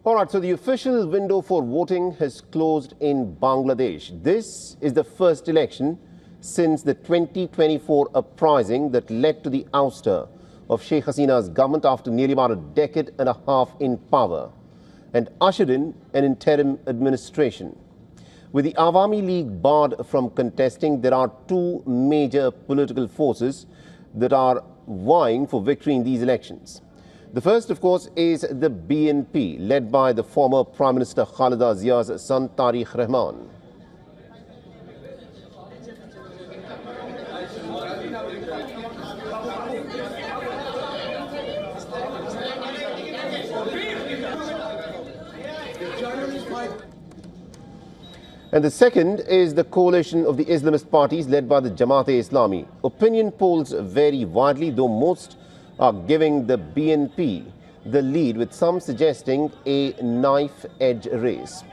All right, so the official window for voting has closed in Bangladesh. This is the first election since the 2024 uprising that led to the ouster of Sheikh Hasina's government after nearly about a decade and a half in power and ushered in an interim administration. With the Awami League barred from contesting, there are two major political forces that are vying for victory in these elections. The first, of course, is the BNP, led by the former Prime Minister Khalida Zia's son Tariq Rahman. And the second is the coalition of the Islamist parties led by the Jamaat-e-Islami. Opinion polls vary widely, though most are giving the BNP the lead, with some suggesting a knife-edge race.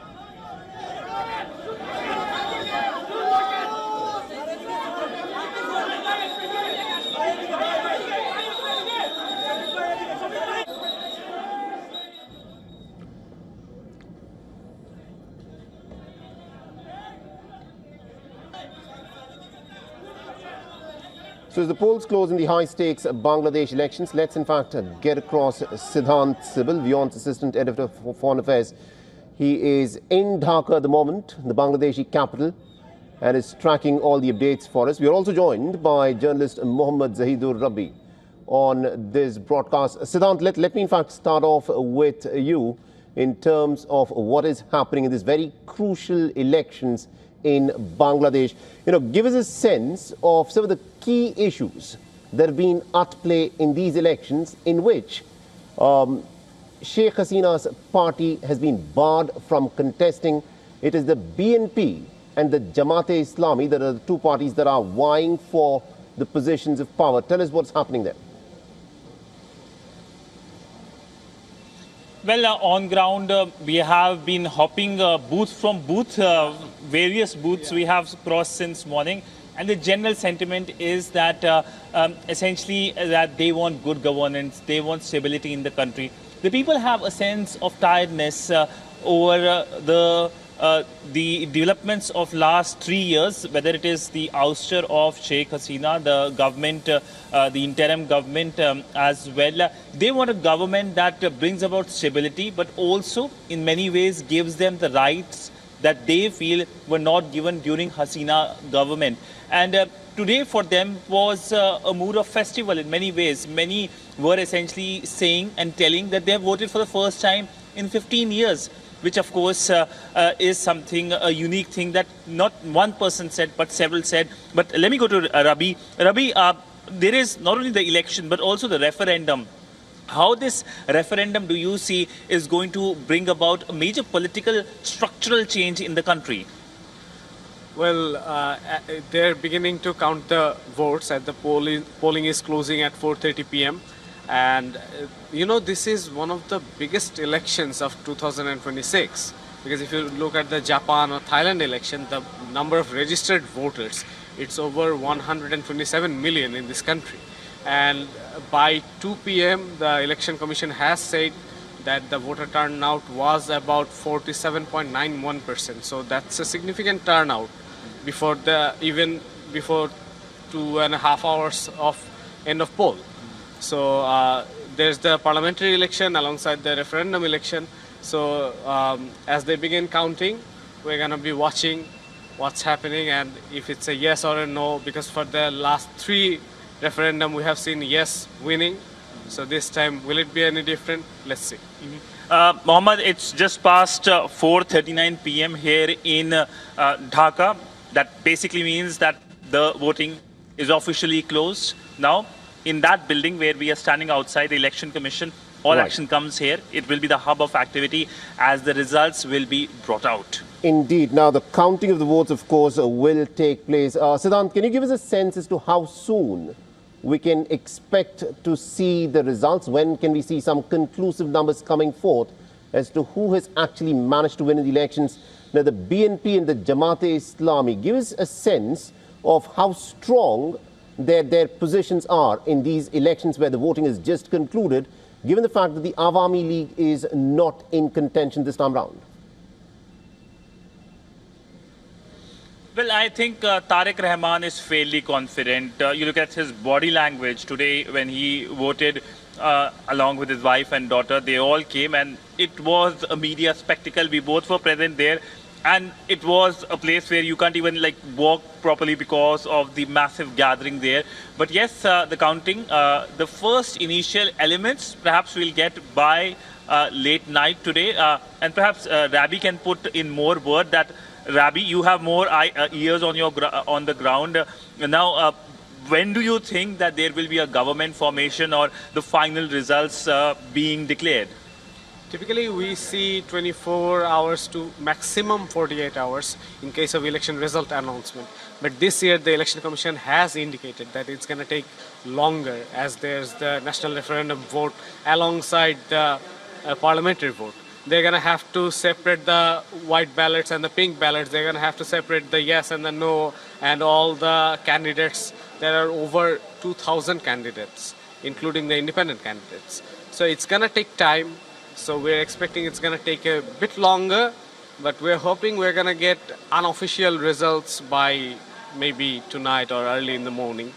So as the polls close in the high-stakes Bangladesh elections, let's in fact get across Siddhant Sibil, WION's Assistant Editor for Foreign Affairs. He is in Dhaka at the moment, the Bangladeshi capital, and is tracking all the updates for us. We are also joined by journalist Mohammad Zahidur Rabbi on this broadcast. Siddhant, let me in fact start off with you in terms of what is happening in these very crucial elections in Bangladesh. Give us a sense of some of the key issues that have been at play in these elections, in which Sheikh Hasina's party has been barred from contesting. It is the BNP and the Jamaat-e-Islami that are the two parties that are vying for the positions of power. Tell us what's happening there. Well, on ground, we have been hopping booth from booth, various booths we have crossed since morning. And the general sentiment is that essentially that they want good governance, they want stability in the country. The people have a sense of tiredness over the developments of last 3 years, whether it is the ouster of Sheikh Hasina, the government, the interim government as well. They want a government that brings about stability, but also in many ways gives them the rights that they feel were not given during Hasina government. And today for them was a mood of festival in many ways. Many were essentially saying and telling that they have voted for the first time in 15 years. Which of course is something, a unique thing that not one person said, but several said. But let me go to Rabi. Rabi, there is not only the election, but also the referendum. How this referendum do you see is going to bring about a major political structural change in the country? Well, they're beginning to count the votes, and the polling is closing at 4:30 p.m. And this is one of the biggest elections of 2026, because if you look at the Japan or Thailand election, the number of registered voters, it's over 127 million in this country. And by 2 p.m. the Election Commission has said that the voter turnout was about 47.91%. So that's a significant turnout even before 2.5 hours of end of poll. So there's the parliamentary election alongside the referendum election. So as they begin counting, we're going to be watching what's happening and if it's a yes or a no, because for the last 3 referendum we have seen yes winning. So this time, will it be any different? Let's see. Mohammed, it's just past 4:39 p.m. here in Dhaka. That basically means that the voting is officially closed now. In that building where we are standing outside the Election Commission, all action comes here. It will be the hub of activity as the results will be brought out. Indeed. Now, the counting of the votes, of course, will take place. Siddhant, can you give us a sense as to how soon we can expect to see the results? When can we see some conclusive numbers coming forth as to who has actually managed to win in the elections? Now, the BNP and the Jamaat-e-Islami, give us a sense of how strong their positions are in these elections where the voting is just concluded, given the fact that the Awami League is not in contention this time round? Well, I think Tariq Rahman is fairly confident. You look at his body language today when he voted along with his wife and daughter. They all came and it was a media spectacle. We both were present there. And it was a place where you can't even walk properly because of the massive gathering there. But yes, the counting, the first initial elements perhaps we'll get by late night today. And perhaps Rabi can put in more word that, Rabi, you have more ears on on the ground. Now, when do you think that there will be a government formation or the final results being declared? Typically, we see 24 hours to maximum 48 hours in case of election result announcement. But this year, the Election Commission has indicated that it's going to take longer as there's the national referendum vote alongside the parliamentary vote. They're going to have to separate the white ballots and the pink ballots. They're going to have to separate the yes and the no and all the candidates. There are over 2,000 candidates, including the independent candidates. So it's going to take time. So we're expecting it's going to take a bit longer, but we're hoping we're going to get unofficial results by maybe tonight or early in the morning.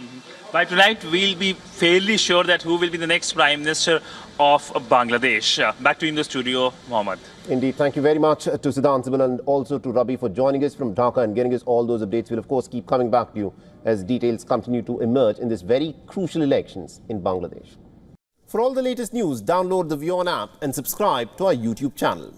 By tonight, we'll be fairly sure that who will be the next Prime Minister of Bangladesh. Back to you in the studio, Mohammed. Indeed. Thank you very much to Siddhant Sibal and also to Rabi for joining us from Dhaka and getting us all those updates. We'll, of course, keep coming back to you as details continue to emerge in this very crucial elections in Bangladesh. For all the latest news, download the WION app and subscribe to our YouTube channel.